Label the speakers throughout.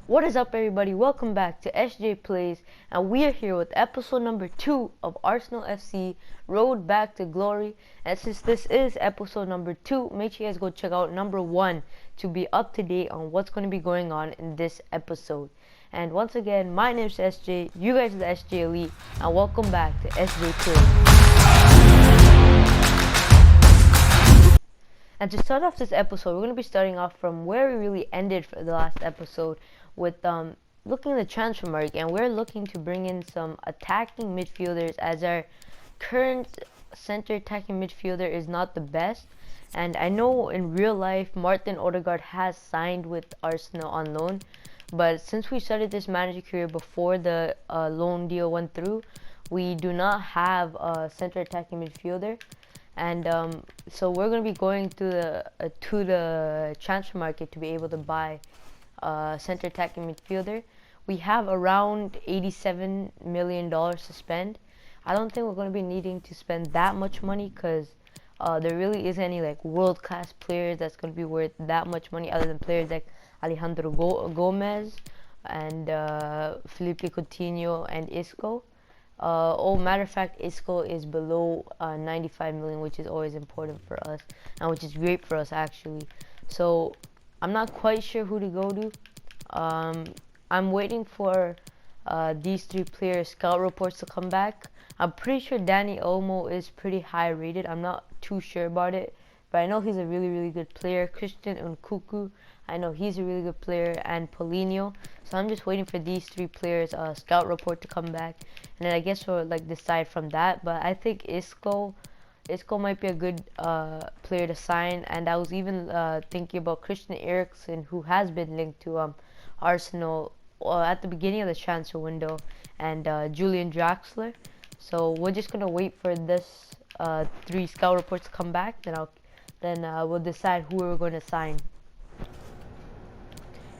Speaker 1: What is up, everybody? Welcome back to SJ Playz, and we are here with episode number 2 of Arsenal FC Road Back to Glory. And since this is episode number 2, make sure you guys go check out number 1 to be up to date on what's going to be going on in this episode. And once again, my name is SJ, you guys are the SJ Elite, and welcome back to SJ Playz. And to start off this episode, we're going to be starting off from where we really ended for the last episode with looking at the transfer market, and we're looking to bring in some attacking midfielders as our current center attacking midfielder is not the best. And I know in real life Martin Odegaard has signed with Arsenal on loan, but since we started this manager career before the loan deal went through, we do not have a center attacking midfielder. And so we're going to be going to the transfer market to be able to buy center attacking midfielder. We have around $87 million to spend. I don't think we're going to be needing to spend that much money because there really isn't any like world-class players that's going to be worth that much money other than players like Alejandro Gomez and Felipe Coutinho and Isco. Matter of fact, Isco is below 95 million, which is always important for us, and which is great for us actually. So I'm not quite sure who to go to. I'm waiting for these three players' scout reports to come back. I'm pretty sure Dani Olmo is pretty high rated. I'm not too sure about it, but I know he's a really good player. Christian Nkunku, I know he's a really good player, and Paulinho. So I'm just waiting for these three players' scout report to come back, and then I guess we'll like decide from that. But I think Isco might be a good player to sign, and I was even thinking about Christian Eriksen, who has been linked to Arsenal at the beginning of the transfer window, and Julian Draxler. So we're just gonna wait for this three scout reports to come back. Then we'll decide who we're going to sign.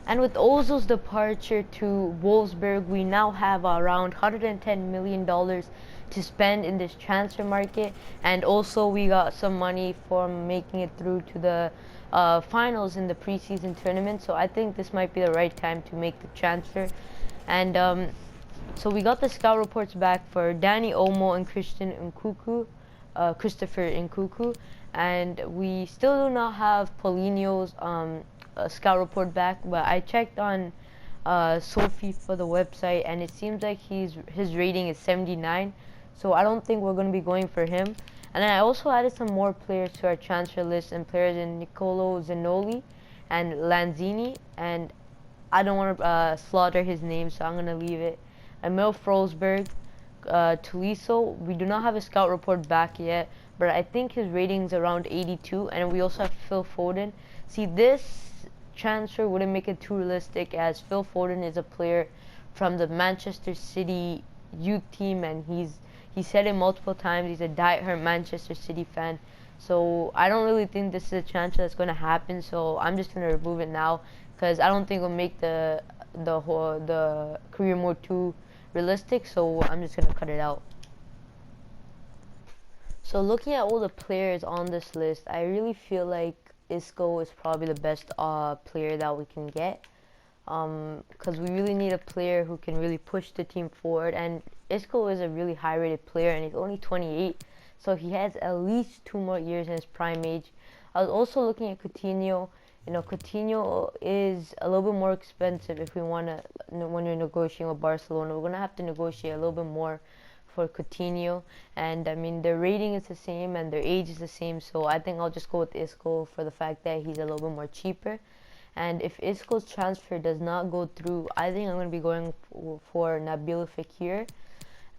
Speaker 1: And with Ozil's departure to Wolfsburg, we now have around $110 million to spend in this transfer market, and also we got some money from making it through to the finals in the preseason tournament. So I think this might be the right time to make the transfer. And so we got the scout reports back for Dani Olmo and Christopher Nkunku, and we still do not have Paulinho's scout report back, but I checked on Sophie for the website, and it seems like his rating is 79, so I don't think we're going to be going for him. And then I also added some more players to our transfer list, and players in Nicolo Zanoli and Lanzini, and I don't want to slaughter his name, so I'm going to leave it. Emil Forsberg, Tuliso, we do not have a scout report back yet, but I think his rating's around 82, and we also have Phil Foden. See, this transfer wouldn't make it too realistic, as Phil Foden is a player from the Manchester City youth team, and he said it multiple times, he's a diehard Manchester City fan. So I don't really think this is a transfer that's going to happen, so I'm just going to remove it now, because I don't think it'll make the career mode too realistic, so I'm just going to cut it out. So looking at all the players on this list, I really feel like Isco is probably the best player that we can get, because we really need a player who can really push the team forward, and Isco is a really high rated player, and he's only 28, so he has at least 2 more years in his prime age. I was also looking at Coutinho. You know, Coutinho is a little bit more expensive if we want to, when you're negotiating with Barcelona. We're going to have to negotiate a little bit more for Coutinho, and I mean their rating is the same and their age is the same, so I think I'll just go with Isco for the fact that he's a little bit more cheaper. And if Isco's transfer does not go through, I think I'm going to be going for Nabil Fekir,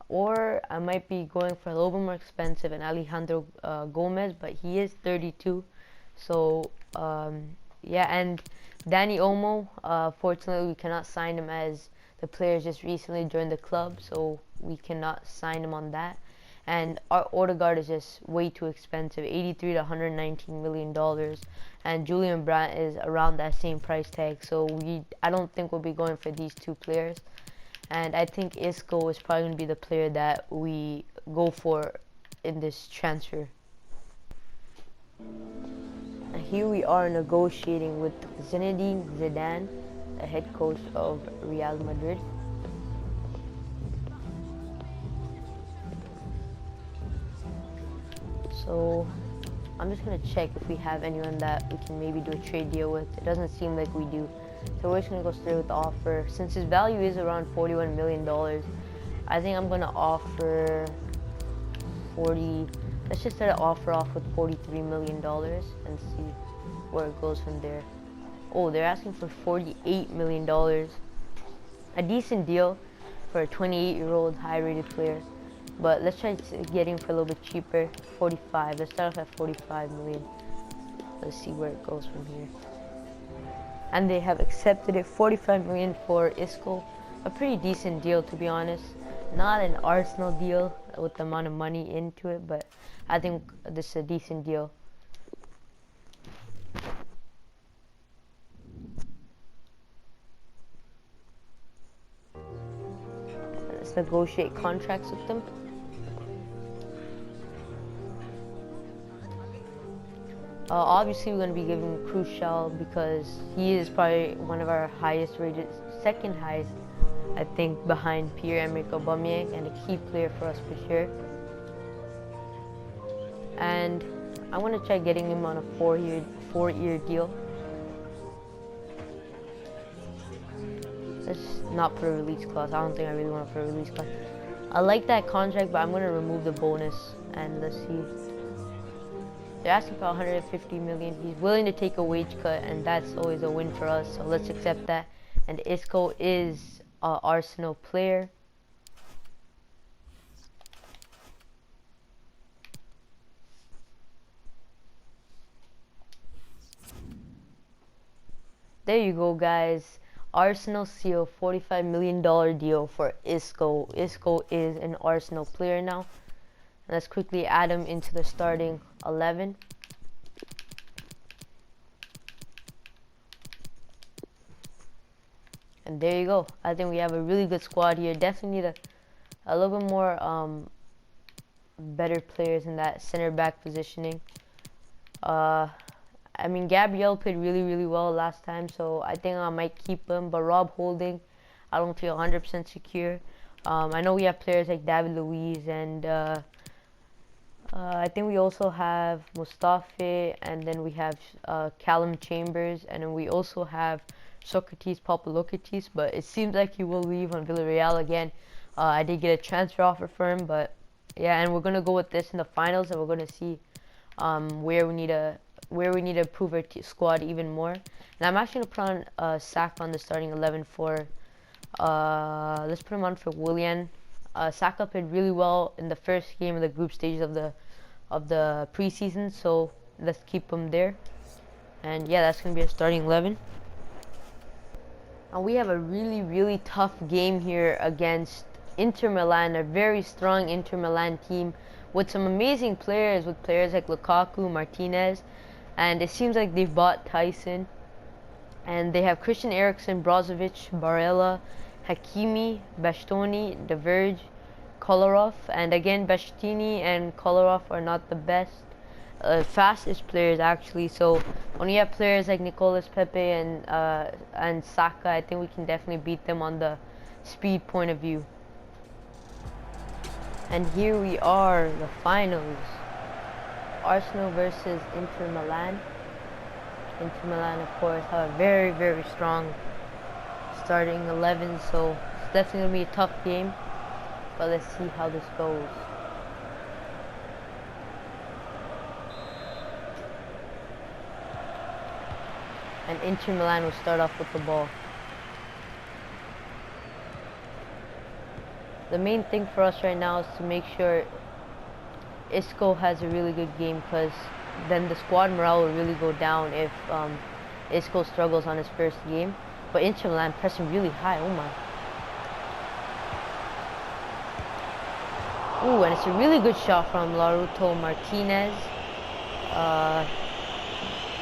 Speaker 1: or I might be going for a little bit more expensive and Alejandro Gomez, but he is 32, so yeah. And Dani Olmo, fortunately we cannot sign him as the player just recently joined the club, so we cannot sign him on that. And our Odegaard is just way too expensive, 83 to 119 million dollars, and Julian Brandt is around that same price tag. So I don't think we'll be going for these two players, and I think Isco is probably going to be the player that we go for in this transfer. And here we are negotiating with Zinedine Zidane, the head coach of Real Madrid. So I'm just gonna check if we have anyone that we can maybe do a trade deal with. It doesn't seem like we do. So we're just gonna go straight with the offer. Since his value is around $41 million, I think I'm gonna offer 40. Let's just start an offer off with $43 million and see where it goes from there. Oh, they're asking for $48 million. A decent deal for a 28-year-old high-rated player. But let's try to get him for a little bit cheaper. 45. Let's start off at 45 million. Let's see where it goes from here. And they have accepted it. 45 million for Isco. A pretty decent deal, to be honest. Not an Arsenal deal with the amount of money into it, but I think this is a decent deal. Let's negotiate contracts with them. Obviously, we're going to be giving Crucial because he is probably one of our highest rated, second highest, I think, behind Pierre-Emerick Aubameyang, and a key player for us for sure. And I want to try getting him on a four-year deal. Let's not put a release clause. I don't think I really want to put a release clause. I like that contract, but I'm going to remove the bonus, and let's see. They're asking for 150 million. He's willing to take a wage cut, and that's always a win for us. So let's accept that. And Isco is an Arsenal player. There you go, guys. Arsenal seal $45 million deal for Isco. Isco is an Arsenal player now. Let's quickly add him into the starting 11. And there you go. I think we have a really good squad here. Definitely need a little bit more better players in that center back positioning. I mean, Gabriel played really well last time, so I think I might keep him. But Rob Holding, I don't feel 100% secure. I know we have players like David Luiz and I think we also have Mustafi, and then we have Callum Chambers, and then we also have Socrates Papaloukitis, but it seems like he will leave on Villarreal again. I did get a transfer offer for him, but yeah, and we're gonna go with this in the finals, and we're gonna see where we need to improve our squad even more. And I'm actually gonna put on Saka on the starting 11 for let's put him on for Willian. Saka played really well in the first game of the group stages of the preseason, so let's keep him there. And yeah, that's gonna be a starting 11. And we have a really tough game here against Inter Milan, a very strong Inter Milan team with some amazing players, with players like Lukaku, Martinez, and it seems like they've bought Tyson. And they have Christian Eriksen, Brozovic, Barella, Hakimi, Bastoni, De Vrij, Kolarov, and again Bastini and Kolarov are not the best fastest players actually. So when you have players like Nicolas Pepe and Saka, I think we can definitely beat them on the speed point of view. And here we are, the finals. Arsenal versus Inter Milan. Inter Milan, of course, have a very strong starting 11, so it's definitely going to be a tough game, but let's see how this goes. And Inter Milan will start off with the ball. The main thing for us right now is to make sure Isco has a really good game, because then the squad morale will really go down if Isco struggles on his first game. But Inter Milan pressing really high, oh my. Ooh, and it's a really good shot from Lautaro Martinez.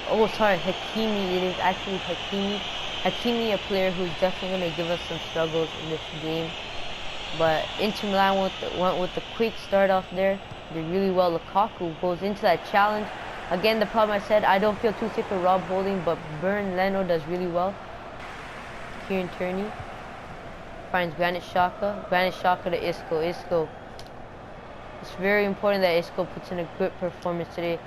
Speaker 1: Oh, sorry, Hakimi. It is actually Hakimi. Hakimi, a player who's definitely going to give us some struggles in this game. But Inter Milan went with the quick start off there. Did really well. Lukaku goes into that challenge. Again, the problem I said, I don't feel too sick with Rob Holding, but Bernd Leno does really well. Kieran Tierney. Finds Granit Xhaka. Granit Xhaka to Isco. Isco. It's very important that Isco puts in a good performance today.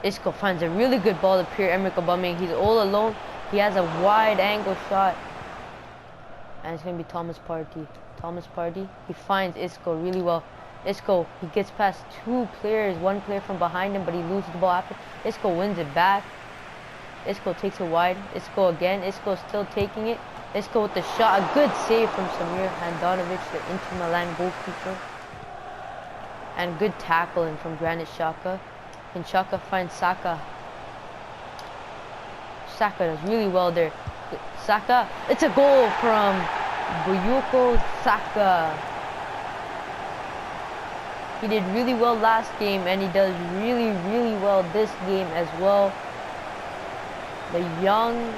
Speaker 1: Isco finds a really good ball to Pierre-Emerick Aubameyang. He's all alone. He has a wide angle shot. And it's going to be Thomas Partey. Thomas Partey. He finds Isco really well. Isco, he gets past two players. One player from behind him, but he loses the ball after. Isco wins it back. Isco takes it wide. Isco again. Isco still taking it. Isco with the shot. A good save from Samir Handanovic, the Inter Milan goalkeeper. And good tackling from Granit Xhaka. And Xhaka finds Saka. Saka does really well there. Saka. It's a goal from Bukayo Saka. He did really well last game, and he does really, really well this game as well. The young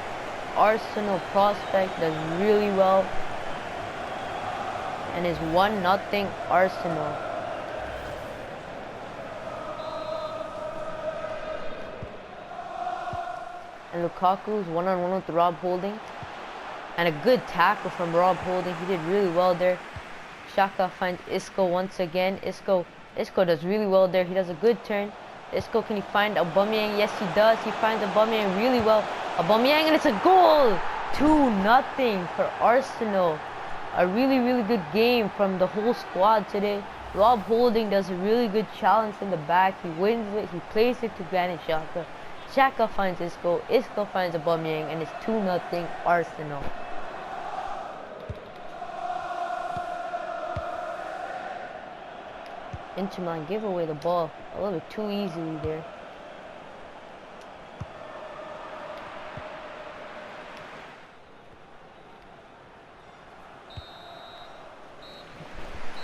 Speaker 1: Arsenal prospect does really well. And is 1-0 Arsenal. And Lukaku's one-on-one with Rob Holding. And a good tackle from Rob Holding. He did really well there. Xhaka finds Isco once again. Isco does really well there. He does a good turn. Isco, can he find Aubameyang? Yes, he does. He finds Aubameyang really well. Aubameyang, and it's a goal! 2-0 for Arsenal. A really, really good game from the whole squad today. Rob Holding does a really good challenge in the back. He wins it. He plays it to Granit Xhaka. Xhaka finds Isco. Isco finds Aubameyang, and it's 2-0 Arsenal. Inter Milan gave away the ball a little bit too easily there.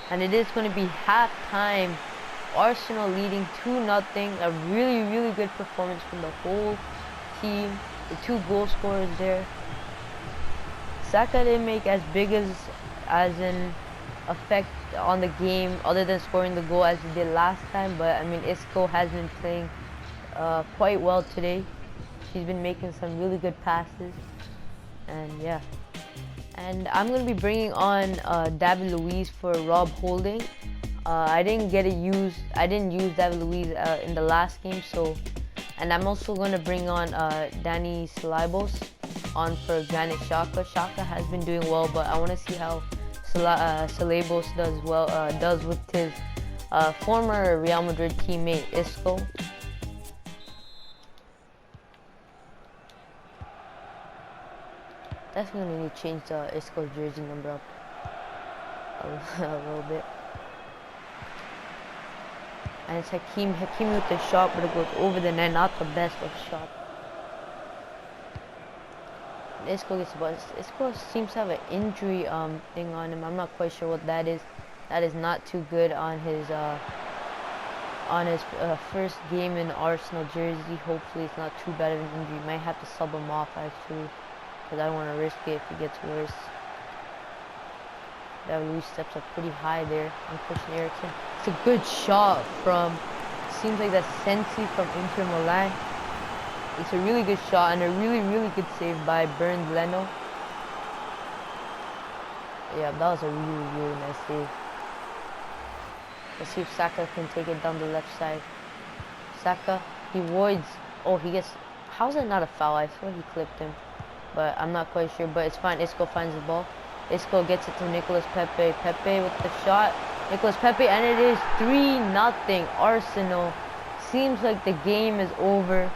Speaker 1: And it is going to be halftime. Arsenal leading 2-0. A really, really good performance from the whole team. The two goal scorers there. Saka didn't make as big as an effect on the game other than scoring the goal as he did last time, but I mean Isco has been playing quite well today. She's been making some really good passes, and yeah. And I'm going to be bringing on David Luiz for Rob Holding. I didn't use David Luiz in the last game, so. And I'm also going to bring on Dani Ceballos on for Granit Xhaka. Xhaka has been doing well, but I want to see how Ceballos does with his former Real Madrid teammate Isco. Definitely need to change Isco's jersey number up a little bit. And it's Hakimi with the shot, but it goes over the net, not the best of shots. Isco gets the ball. Isco seems to have an injury thing on him. I'm not quite sure what that is. That is not too good on his first game in Arsenal jersey. Hopefully it's not too bad of an injury. Might have to sub him off actually, because I don't want to risk it if he gets worse. That Luis steps up pretty high there on Christian Eriksen. It's a good shot from, seems like that's Sensi from Inter Milan. It's a really good shot and a really, really good save by Bernd Leno. Yeah, that was a really, really nice save. Let's see if Saka can take it down the left side. Saka, he voids. Oh, he gets, how's that not a foul? I thought he clipped him, but I'm not quite sure, but it's fine. Isco finds the ball. Isco gets it to Nicolas Pepe. Pepe with the shot. Nicolas Pepe, and it is 3-0 Arsenal. Seems like the game is over.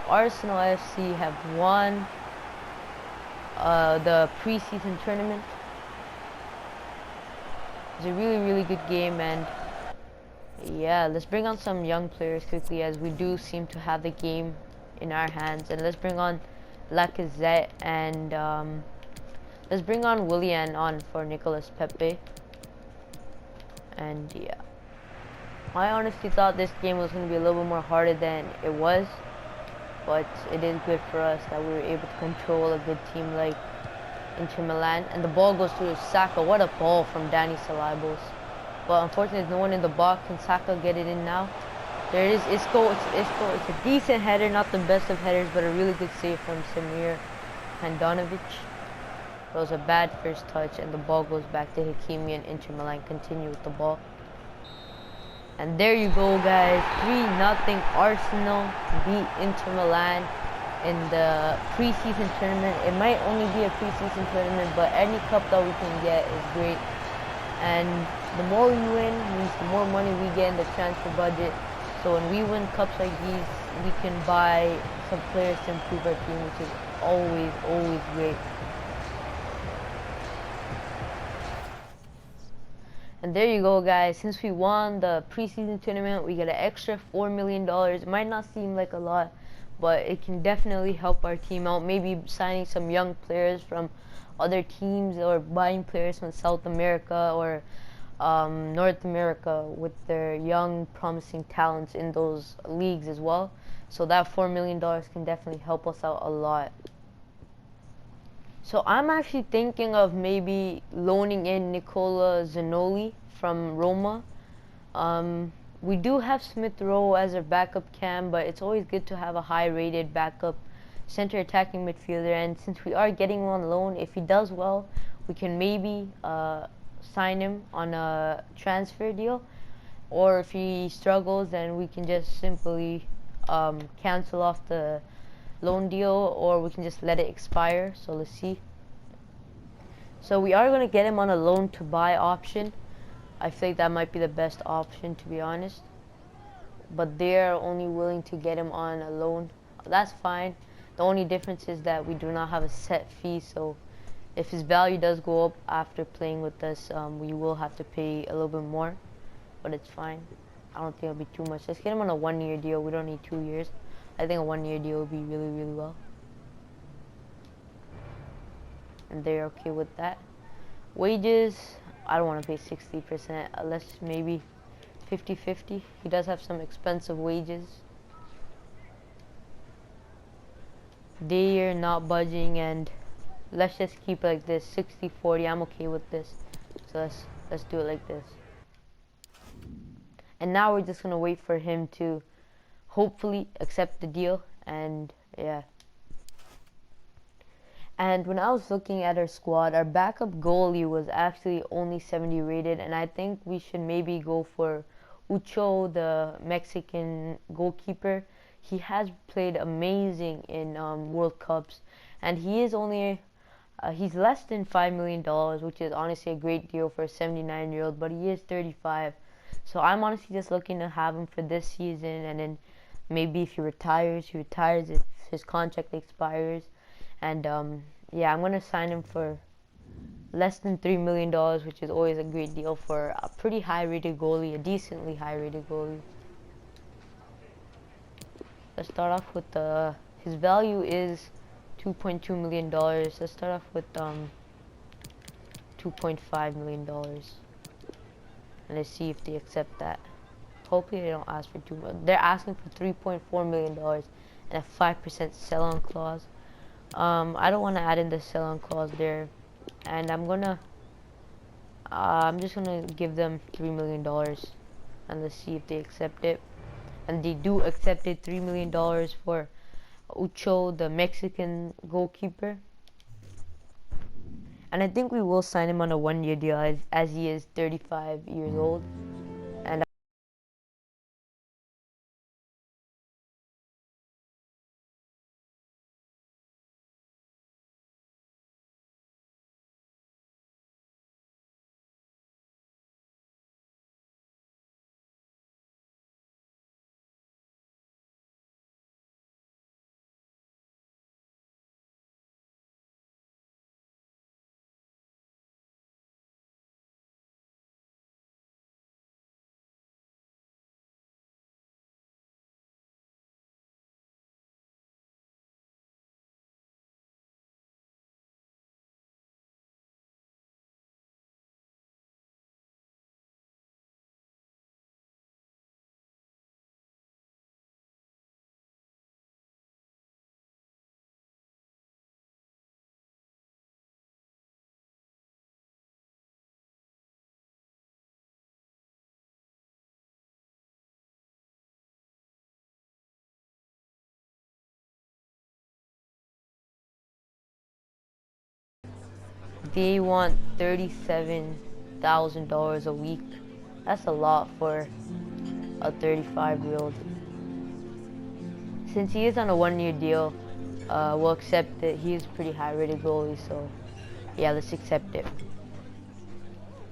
Speaker 1: Arsenal F.C. have won the preseason tournament. It's a really, really good game, and yeah, let's bring on some young players quickly, as we do seem to have the game in our hands. And let's bring on Lacazette, and let's bring on Willian on for Nicolas Pepe. And yeah, I honestly thought this game was going to be a little bit more harder than it was, but it is good for us that we were able to control a good team like Inter Milan. And the ball goes to Saka. What a ball from Dani Ceballos. But unfortunately, there's no one in the box. Can Saka get it in now? There it is. Isco. It's Isco. It's a decent header, not the best of headers, but a really good save from Samir Handanovic. It was a bad first touch, and the ball goes back to Hakimi, and Inter Milan continue with the ball. And there you go, guys. 3-0 Arsenal beat Inter Milan in the preseason tournament. It might only be a preseason tournament, but any cup that we can get is great. And the more we win means the more money we get in the transfer budget. So when we win cups like these, we can buy some players to improve our team, which is always great. And there you go, guys. Since we won the preseason tournament, we get an extra $4 million. It might not seem like a lot, but it can definitely help our team out. Maybe signing some young players from other teams, or buying players from South America or North America with their young, promising talents in those leagues as well. So that $4 million can definitely help us out a lot. So I'm actually thinking of maybe loaning in Nicola Zanoli from Roma. We do have Smith Rowe as our backup cam, but it's always good to have a high-rated backup center attacking midfielder. And since we are getting him on loan, if he does well, we can maybe sign him on a transfer deal. Or if he struggles, then we can just simply cancel off the loan deal, or we can just let it expire. So let's see. So we are going to get him on a loan to buy option. I think that might be the best option, to be honest, but they're only willing to get him on a loan. That's fine. The only difference is that we do not have a set fee, so if his value does go up after playing with us, we will have to pay a little bit more, but it's fine. I don't think it'll be too much. Let's get him on a 1-year deal. We don't need 2 years. I think a 1-year deal would be really well, and they're okay with that. Wages, I don't want to pay 60%, unless maybe 50-50. He does have some expensive wages. They're not budging, and let's just keep it like this, 60-40. I'm okay with this. So let's do it like this. And now we're just gonna wait for him to hopefully accept the deal, and yeah. And when I was looking at our squad, our backup goalie was actually only 70 rated, and I think we should maybe go for Ucho, the Mexican goalkeeper. He has played amazing in World Cups, and he is only he's less than $5 million, which is honestly a great deal for a 79-year-old, but he is 35. So I'm honestly just looking to have him for this season, and then maybe if he retires, if his contract expires. And yeah, I'm gonna sign him for less than $3 million, which is always a great deal for a pretty high-rated goalie, a decently high-rated goalie. Let's start off with his value is $2.2 million. Let's start off with $2.5 million, and let's see if they accept that. Hopefully they don't ask for too much. They're asking for $3.4 million and a 5% sell-on clause. I don't want to add in the sell-on clause there, and I'm just gonna give them $3 million, and let's see if they accept it. And they do accept it, $3 million for Ucho, the Mexican goalkeeper. And I think we will sign him on a 1-year deal, as he is 35 years old. And they want $37,000 a week. That's a lot for a 35-year-old. Since he is on a 1-year deal, we'll accept it. He is a pretty high-rated goalie, so yeah, let's accept it.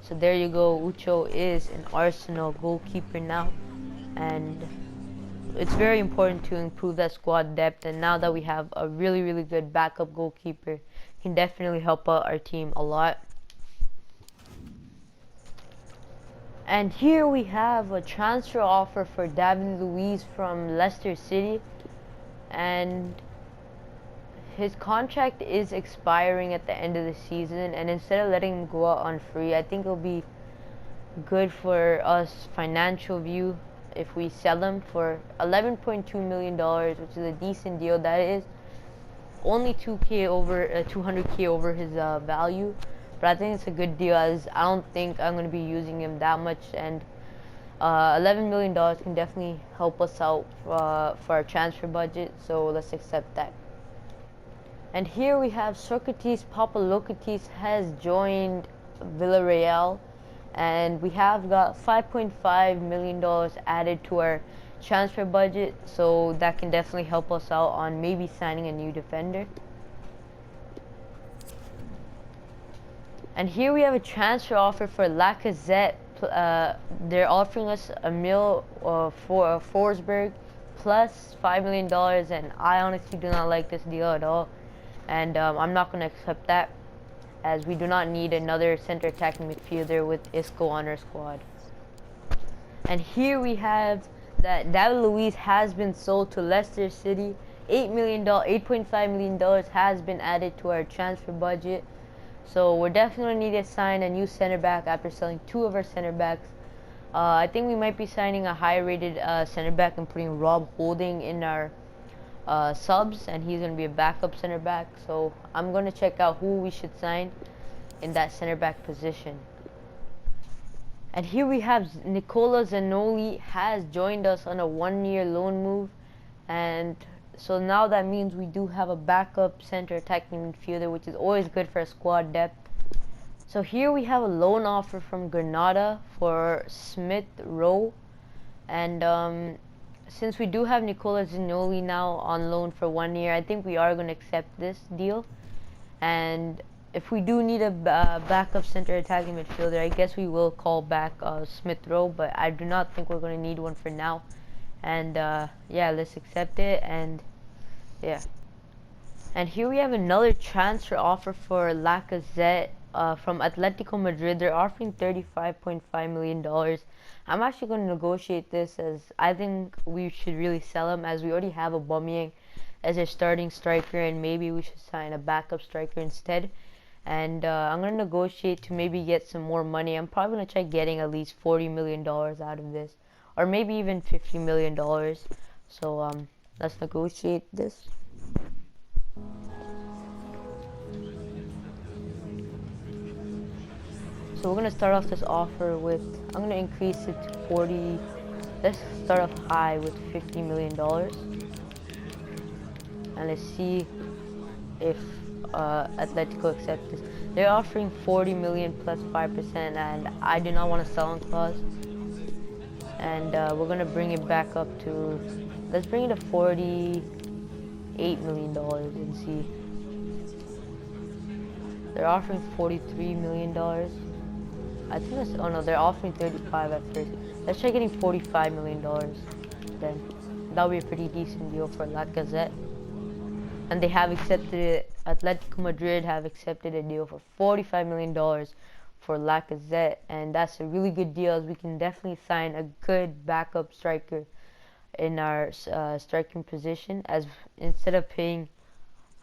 Speaker 1: So there you go. Ucho is an Arsenal goalkeeper now, and it's very important to improve that squad depth. And now that we have a really good backup goalkeeper, can definitely help out our team a lot. And here we have a transfer offer for David Luiz from Leicester City, and his contract is expiring at the end of the season, and instead of letting him go out on free, I think it'll be good for us financial view if we sell him for $11.2 million, which is a decent deal. That is only 200k over his value, but I think it's a good deal, as I don't think I'm going to be using him that much, and $11 million can definitely help us out for our transfer budget, so let's accept that. And here we have Socrates Papalokatis has joined Villarreal, and we have got $5.5 million added to our transfer budget, so that can definitely help us out on maybe signing a new defender. And here we have a transfer offer for Lacazette. They're offering us a mil for Forsberg plus $5 million, and I honestly do not like this deal at all, and I'm not going to accept that, as we do not need another center attacking midfielder with Isco on our squad. And here we have that David Luiz has been sold to Leicester City. $8.5 million has been added to our transfer budget. So we're definitely need to sign a new center back after selling 2 of our center backs. I think we might be signing a high-rated center back and putting Rob Holding in our subs, and he's going to be a backup center back. So I'm going to check out who we should sign in that center back position. And here we have Nicola Zanoli has joined us on a 1-year loan move, and so now that means we do have a backup center attacking midfielder, which is always good for a squad depth. So here we have a loan offer from Granada for Smith Rowe, and since we do have Nicola Zanoli now on loan for 1 year, I think we are going to accept this deal. And if we do need a backup center attacking midfielder, I guess we will call back Smith Rowe, but I do not think we're going to need one for now. And yeah, let's accept it. And yeah, and here we have another transfer offer for Lacazette from Atletico Madrid. They're offering $35.5 million. I'm actually going to negotiate this, as I think we should really sell him, as we already have Aubameyang as a starting striker, and maybe we should sign a backup striker instead. And I'm going to negotiate to maybe get some more money. I'm probably going to try getting at least $40 million out of this, or maybe even $50 million. So let's negotiate this. So we're going to start off this offer with, I'm going to increase it to 40. Let's start off high with $50 million. And let's see if Atletico accepts this. They're offering 40 million plus 5%, and I do not want a sell-on clause. And we're going to bring it back up to, let's bring it to $48 million and see. They're offering $43 million. I think that's, oh no, they're offering 35 at first. Let's try getting $45 million then. That would be a pretty decent deal for Lacazette. And they have accepted it. Atletico Madrid have accepted a deal for $45 million for Lacazette, and that's a really good deal, as we can definitely sign a good backup striker in our striking position, as instead of paying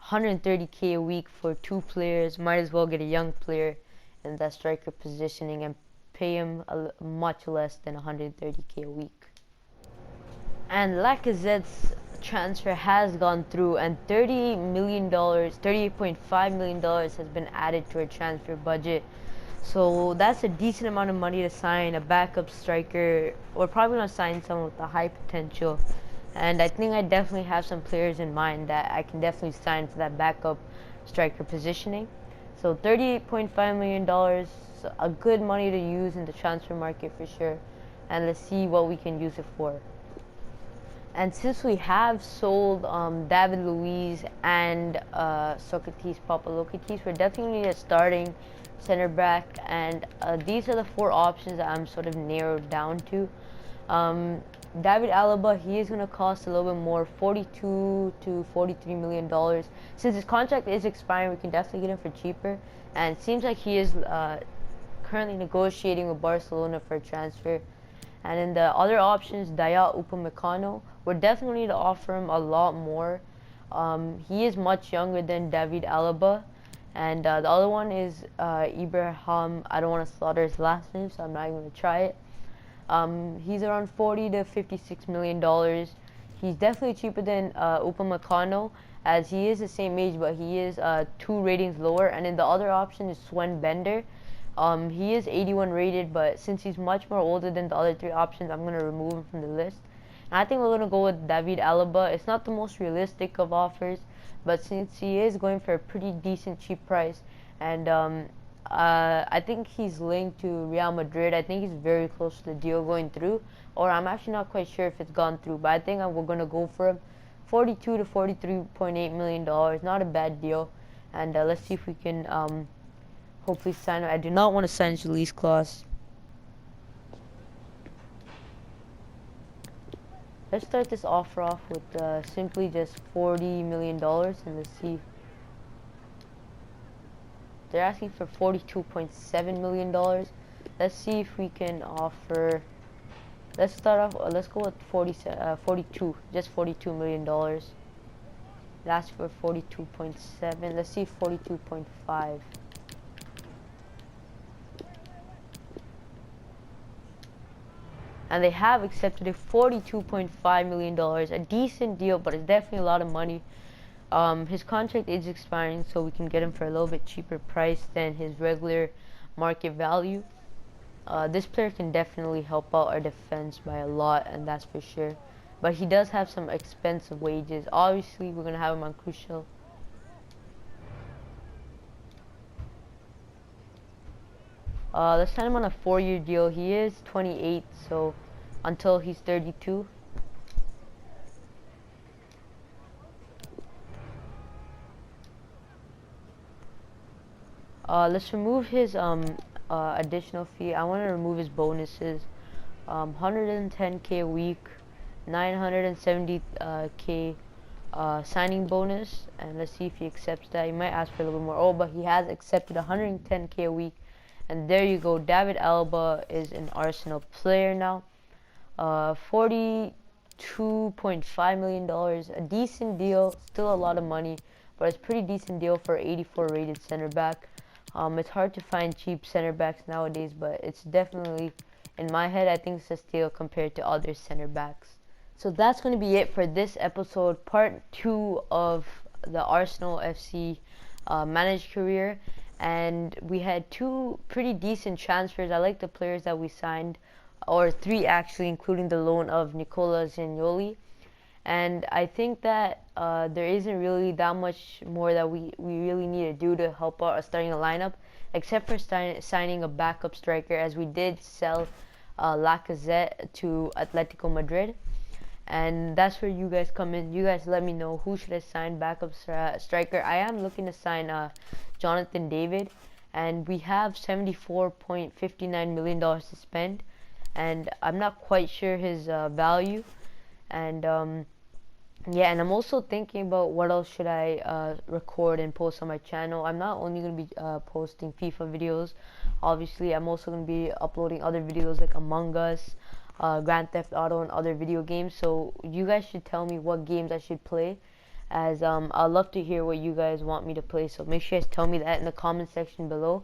Speaker 1: 130k a week for 2 players, might as well get a young player in that striker positioning and pay him much less than 130k a week. And Lacazette's transfer has gone through, and $38.5 million has been added to our transfer budget. So that's a decent amount of money to sign a backup striker. We're probably going to sign someone with a high potential, and I think I definitely have some players in mind that I can definitely sign for that backup striker positioning. So $38.5 million, a good money to use in the transfer market for sure. And let's see what we can use it for. And since we have sold David Luiz and Socrates Papalokitis, we're definitely a starting center back. And these are the four options that I'm sort of narrowed down to. David Alaba, he is going to cost a little bit more, $42 to $43 million. Since his contract is expiring, we can definitely get him for cheaper. And it seems like he is currently negotiating with Barcelona for a transfer. And in the other options, Dayot Upamecano, we're definitely to offer him a lot more. He is much younger than David Alaba. And the other one is Ibrahim. I don't want to slaughter his last name, so I'm not even going to try it. He's around $40 to $56 million. He's definitely cheaper than Upamecano, as he is the same age, but he is 2 ratings lower. And then the other option is Sven Bender. He is 81 rated, but since he's much more older than the other 3 options, I'm going to remove him from the list. And I think we're going to go with David Alaba. It's not the most realistic of offers, but since he is going for a pretty decent cheap price, and I think he's linked to Real Madrid. I think he's very close to the deal going through, or I'm actually not quite sure if it's gone through, but I think we're going to go for him. $42 to $43.8 million, not a bad deal. And let's see if we can hopefully sign him. I do not want to sign his release clause. Let's start this offer off with simply just $40 million, and let's see. They're asking for $42.7 million. Let's see if we can offer. Let's start off. Let's go with 42, just $42 million. That's for 42.7. Let's see 42.5. And they have accepted a $42.5 million, a decent deal, but it's definitely a lot of money. His contract is expiring, so we can get him for a little bit cheaper price than his regular market value. This player can definitely help out our defense by a lot, and that's for sure. But he does have some expensive wages. Obviously, we're going to have him on crucial. Let's sign him on a 4-year deal. He is 28, so until he's 32. Let's remove his additional fee. I want to remove his bonuses. 110k a week, 970k signing bonus, and let's see if he accepts that. He might ask for a little bit more. Oh, but he has accepted 110k a week, and there you go. David Alaba is an Arsenal player now. $42.5 million, a decent deal. Still a lot of money, but it's a pretty decent deal for 84 rated center back. It's hard to find cheap center backs nowadays, but it's definitely, in my head, I think it's a steal compared to other center backs. So that's going to be it for this episode, part 2 of the Arsenal FC managed career. And we had 2 pretty decent transfers. I like the players that we signed, or 3 actually, including the loan of Nicola Zaniolo. And I think that there isn't really that much more that we really need to do to help out starting a lineup, except for signing a backup striker, as we did sell Lacazette to Atletico Madrid. And that's where you guys come in. You guys let me know who should I sign backup striker. I am looking to sign Jonathan David, and we have $74.59 million to spend, and I'm not quite sure his value. And yeah, and I'm also thinking about what else should I record and post on my channel. I'm not only going to be posting FIFA videos. Obviously, I'm also going to be uploading other videos like Among Us, Grand Theft Auto, and other video games. So you guys should tell me what games I should play, as I'd love to hear what you guys want me to play. So make sure you guys tell me that in the comment section below.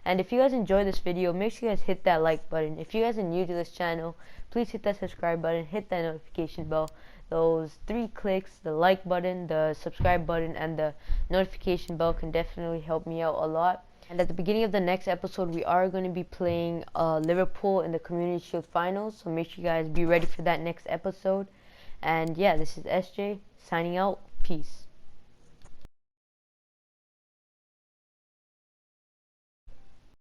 Speaker 1: And if you guys enjoyed this video, make sure you guys hit that like button. If you guys are new to this channel, please hit that subscribe button, hit that notification bell. Those 3 clicks, the like button, the subscribe button, and the notification bell, can definitely help me out a lot. And at the beginning of the next episode, we are going to be playing Liverpool in the Community Shield Finals. So make sure you guys be ready for that next episode. And yeah, this is SJ signing out. Peace.